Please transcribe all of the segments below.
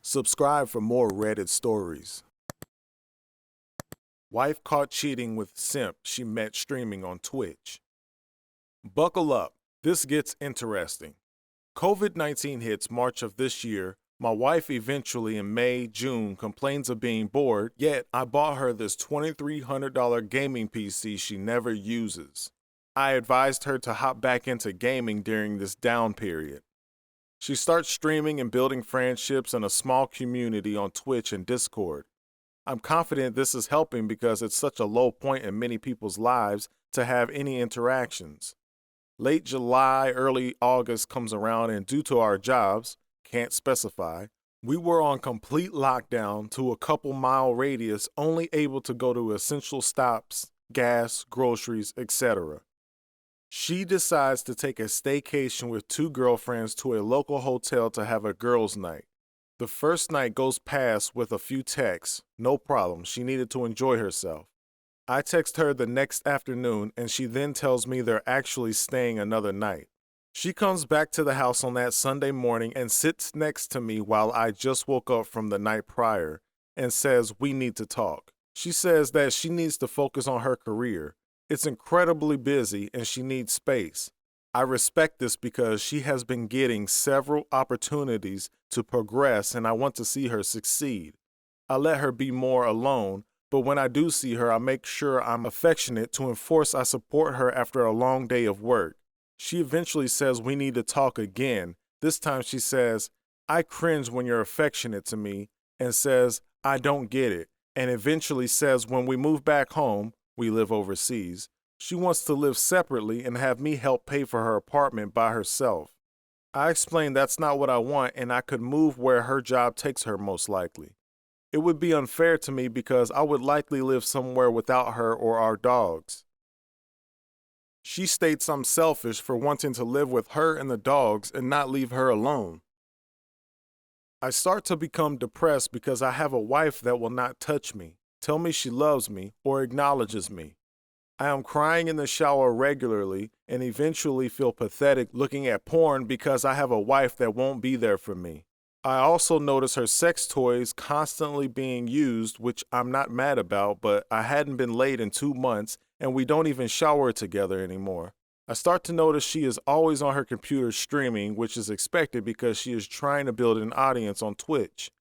Subscribe for more Reddit stories. Wife caught cheating with simp she met streaming on Twitch. Buckle up, this gets interesting. COVID-19 hits March of this year. My wife eventually in May, June complains of being bored, yet I bought her this $2,300 gaming PC she never uses. I advised her to hop back into gaming during this down period. She starts streaming and building friendships in a small community on Twitch and Discord. I'm confident this is helping because it's such a low point in many people's lives to have any interactions. Late July, early August comes around, and due to our jobs, can't specify, we were on complete lockdown to a couple-mile radius, only able to go to essential stops, gas, groceries, etc. She decides to take a staycation with two girlfriends to a local hotel to have a girls' night. The first night goes past with a few texts. No problem, she needed to enjoy herself. I text her the next afternoon, and she then tells me they're actually staying another night. She comes back to the house on that Sunday morning and sits next to me while I just woke up from the night prior and says we need to talk. She says that she needs to focus on her career. It's incredibly busy and she needs space. I respect this because she has been getting several opportunities to progress and I want to see her succeed. I let her be more alone, but when I do see her, I make sure I'm affectionate to enforce I support her after a long day of work. She eventually says we need to talk again. This time she says, I cringe when you're affectionate to me, and says, I don't get it, and eventually says when we move back home, we live overseas, she wants to live separately and have me help pay for her apartment by herself. I explain that's not what I want and I could move where her job takes her most likely. It would be unfair to me because I would likely live somewhere without her or our dogs. She states I'm selfish for wanting to live with her and the dogs and not leave her alone. I start to become depressed because I have a wife that will not touch me, tell me she loves me, or acknowledges me. I am crying in the shower regularly and eventually feel pathetic looking at porn because I have a wife that won't be there for me. I also notice her sex toys constantly being used, which I'm not mad about, but I hadn't been laid in 2 months and we don't even shower together anymore. I start to notice she is always on her computer streaming, which is expected because she is trying to build an audience on Twitch.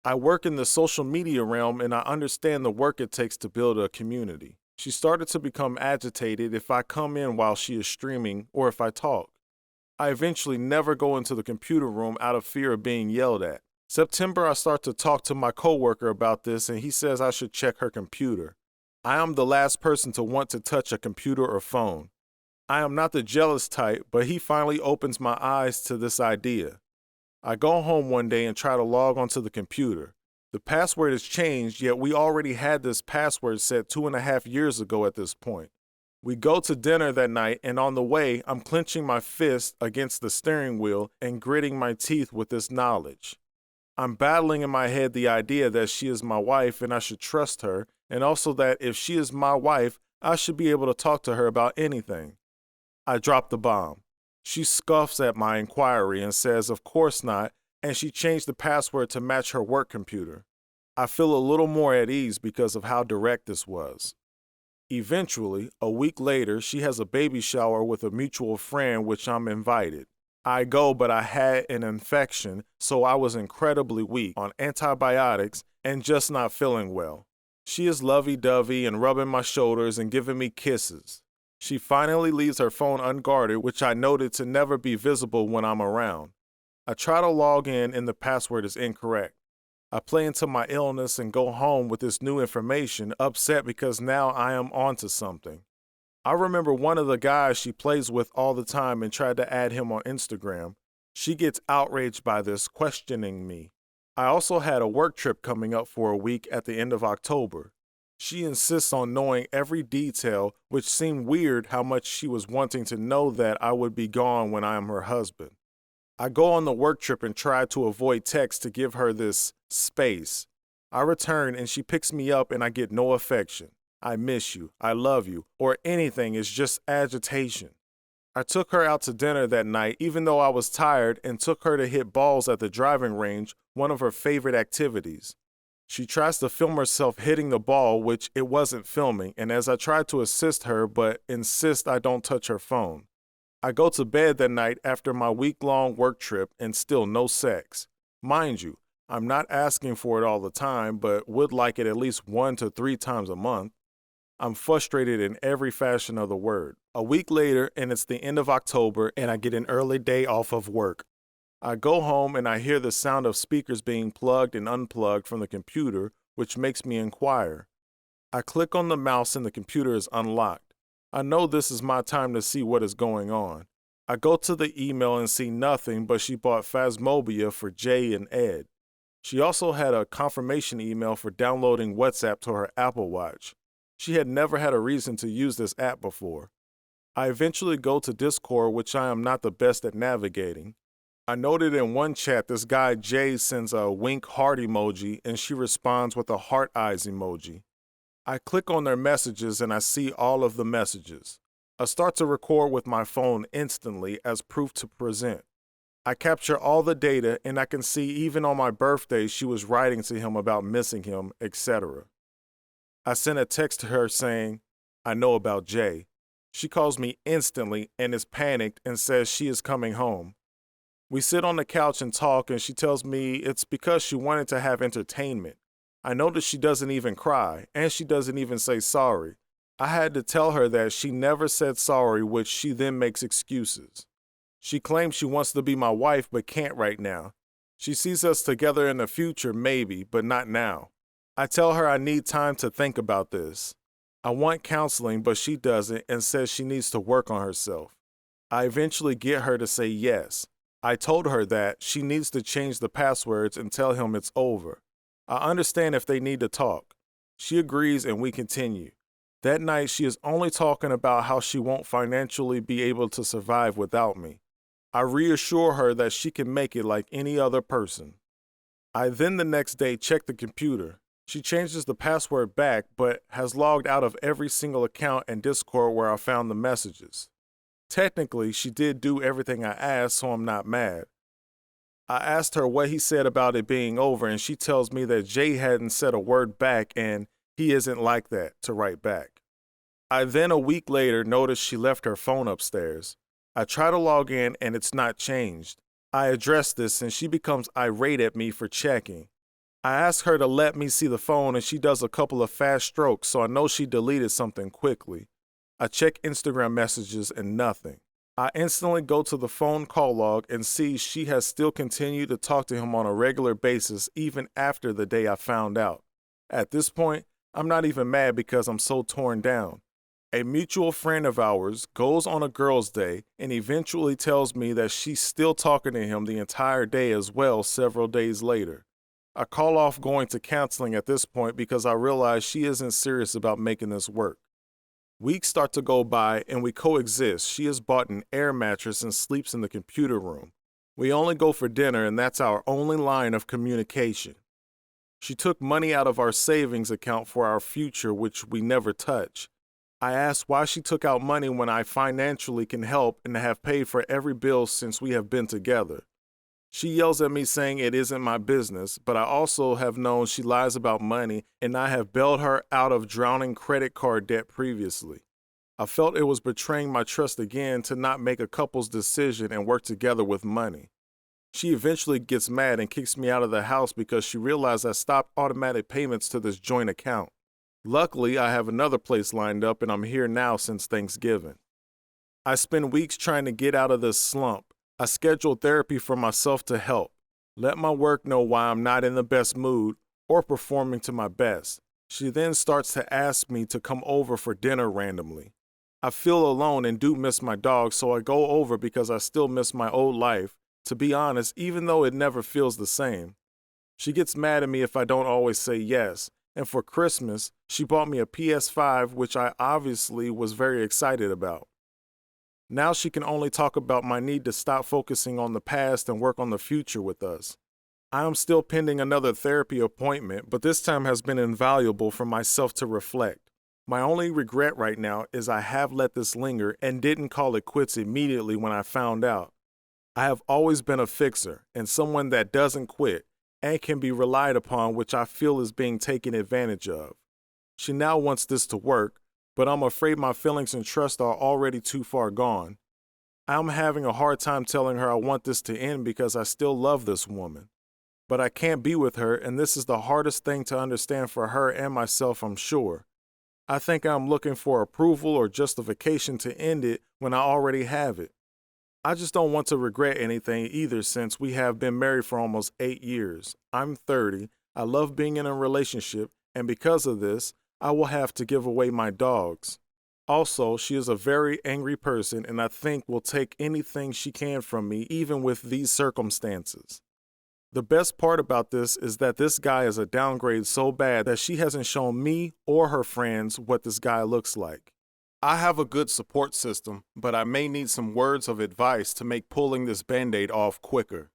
I work in the social media realm and I understand the work it takes to build a community. She started to become agitated if I come in while she is streaming or if I talk. I eventually never go into the computer room out of fear of being yelled at. September, I start to talk to my coworker about this and he says I should check her computer. I am the last person to want to touch a computer or phone. I am not the jealous type, but he finally opens my eyes to this idea. I go home one day and try to log onto the computer. The password is changed, yet we already had this password set 2.5 years ago at this point. We go to dinner that night, and on the way, I'm clenching my fist against the steering wheel and gritting my teeth with this knowledge. I'm battling in my head the idea that she is my wife and I should trust her, and also that if she is my wife, I should be able to talk to her about anything. I drop the bomb. She scoffs at my inquiry and says, of course not, and she changed the password to match her work computer. I feel a little more at ease because of how direct this was. Eventually, a week later, she has a baby shower with a mutual friend which I'm invited. I go, but I had an infection, so I was incredibly weak on antibiotics and just not feeling well. She is lovey-dovey and rubbing my shoulders and giving me kisses. She finally leaves her phone unguarded, which I noted to never be visible when I'm around. I try to log in and the password is incorrect. I play into my illness and go home with this new information, upset because now I am onto something. I remember one of the guys she plays with all the time and tried to add him on Instagram. She gets outraged by this, questioning me. I also had a work trip coming up for a week at the end of October. She insists on knowing every detail, which seemed weird how much she was wanting to know that I would be gone when I am her husband. I go on the work trip and try to avoid text to give her this space. I return and she picks me up and I get no affection. I miss you, I love you, or anything is just agitation. I took her out to dinner that night even though I was tired and took her to hit balls at the driving range, one of her favorite activities. She tries to film herself hitting the ball, which it wasn't filming, and as I try to assist her but insist I don't touch her phone. I go to bed that night after my week-long work trip and still no sex. Mind you, I'm not asking for it all the time, but would like it at least 1 to 3 times a month. I'm frustrated in every fashion of the word. A week later, and it's the end of October, and I get an early day off of work. I go home and I hear the sound of speakers being plugged and unplugged from the computer, which makes me inquire. I click on the mouse and the computer is unlocked. I know this is my time to see what is going on. I go to the email and see nothing, but she bought Phasmophobia for Jay and Ed. She also had a confirmation email for downloading WhatsApp to her Apple Watch. She had never had a reason to use this app before. I eventually go to Discord, which I am not the best at navigating. I noted in one chat this guy Jay sends a wink heart emoji and she responds with a heart eyes emoji. I click on their messages and I see all of the messages. I start to record with my phone instantly as proof to present. I capture all the data and I can see even on my birthday she was writing to him about missing him, etc. I sent a text to her saying, "I know about Jay." She calls me instantly and is panicked and says she is coming home. We sit on the couch and talk and she tells me it's because she wanted to have entertainment. I notice she doesn't even cry and she doesn't even say sorry. I had to tell her that she never said sorry, which she then makes excuses. She claims she wants to be my wife but can't right now. She sees us together in the future maybe, but not now. I tell her I need time to think about this. I want counseling, but she doesn't and says she needs to work on herself. I eventually get her to say yes. I told her that she needs to change the passwords and tell him it's over. I understand if they need to talk. She agrees and we continue. That night she is only talking about how she won't financially be able to survive without me. I reassure her that she can make it like any other person. I then the next day check the computer. She changes the password back but has logged out of every single account and Discord where I found the messages. Technically, she did do everything I asked, so I'm not mad. I asked her what he said about it being over and she tells me that Jay hadn't said a word back and he isn't like that to write back. I then a week later notice she left her phone upstairs. I try to log in and it's not changed. I address this and she becomes irate at me for checking. I ask her to let me see the phone and she does a couple of fast strokes, so I know she deleted something quickly. I check Instagram messages and nothing. I instantly go to the phone call log and see she has still continued to talk to him on a regular basis even after the day I found out. At this point, I'm not even mad because I'm so torn down. A mutual friend of ours goes on a girls' day and eventually tells me that she's still talking to him the entire day as well several days later. I call off going to counseling at this point because I realize she isn't serious about making this work. Weeks start to go by and we coexist. She has bought an air mattress and sleeps in the computer room. We only go for dinner and that's our only line of communication. She took money out of our savings account for our future, which we never touch. I asked why she took out money when I financially can help and have paid for every bill since we have been together. She yells at me saying it isn't my business, but I also have known she lies about money and I have bailed her out of drowning credit card debt previously. I felt it was betraying my trust again to not make a couple's decision and work together with money. She eventually gets mad and kicks me out of the house because she realized I stopped automatic payments to this joint account. Luckily, I have another place lined up and I'm here now since Thanksgiving. I spend weeks trying to get out of this slump. I schedule therapy for myself to help. Let my work know why I'm not in the best mood or performing to my best. She then starts to ask me to come over for dinner randomly. I feel alone and do miss my dog, so I go over because I still miss my old life, to be honest, even though it never feels the same. She gets mad at me if I don't always say yes, and for Christmas, she bought me a PS5, which I obviously was very excited about. Now she can only talk about my need to stop focusing on the past and work on the future with us. I am still pending another therapy appointment, but this time has been invaluable for myself to reflect. My only regret right now is I have let this linger and didn't call it quits immediately when I found out. I have always been a fixer and someone that doesn't quit and can be relied upon, which I feel is being taken advantage of. She now wants this to work, but I'm afraid my feelings and trust are already too far gone. I'm having a hard time telling her I want this to end because I still love this woman. But I can't be with her, and this is the hardest thing to understand for her and myself, I'm sure. I think I'm looking for approval or justification to end it when I already have it. I just don't want to regret anything either since we have been married for almost 8 years. I'm 30, I love being in a relationship, and because of this, I will have to give away my dogs. Also, she is a very angry person and I think will take anything she can from me even with these circumstances. The best part about this is that this guy is a downgrade so bad that she hasn't shown me or her friends what this guy looks like. I have a good support system, but I may need some words of advice to make pulling this Band-Aid off quicker.